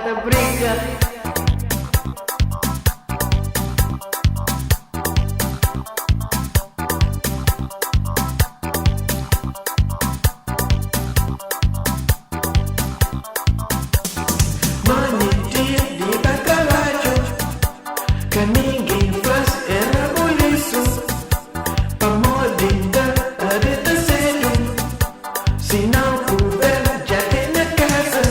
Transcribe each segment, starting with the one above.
da briga. Manitia di bacalhau, que ninguém faz era buliço. Pa modinda areta sério, se não puder já tem na casa.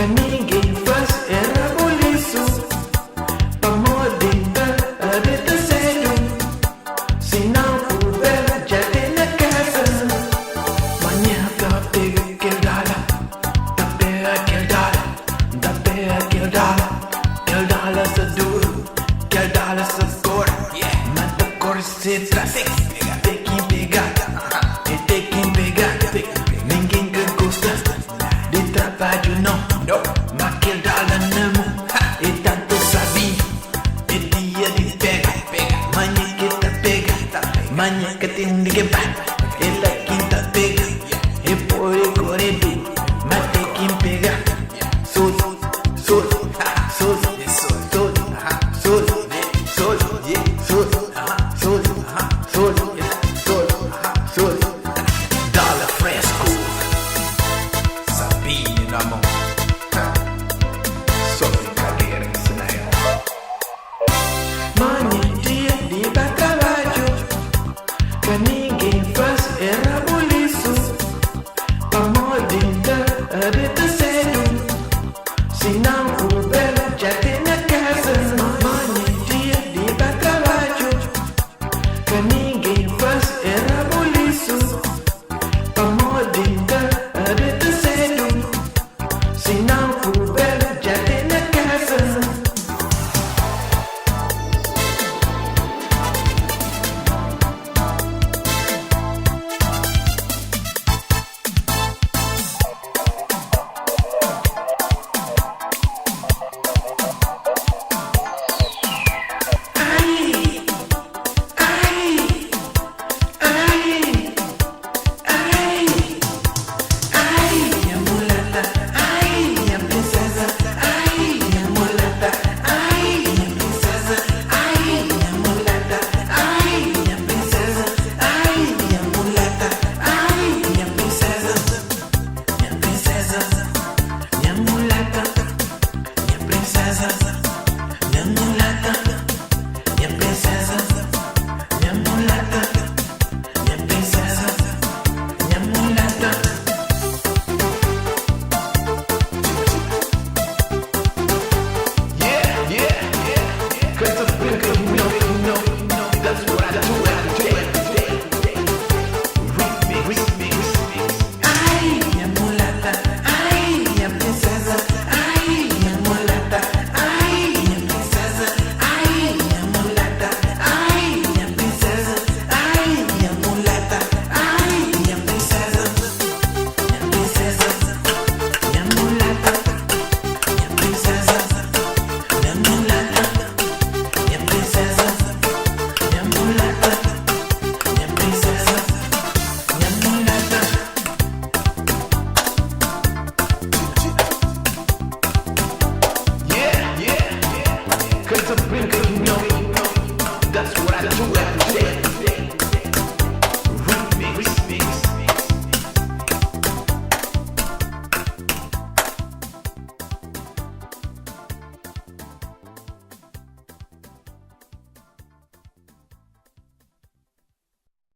Ninguém faz era buliço. Pa modinda areta sério, se não puder já tem na casa. Manhã tá pega aquele dala, tá pega aquele dala, tá pega aquele dala sa duro, aquele dala sa cor. Mata cor se traz, tem que pegar, tem que pegar. Ninguém que gosta de trabalho não. Ma aquele dala namo, e tanto sabe, e dia de pega, manhã que tá pega, manhã que tem ninguém vai, ela quinta pega, e por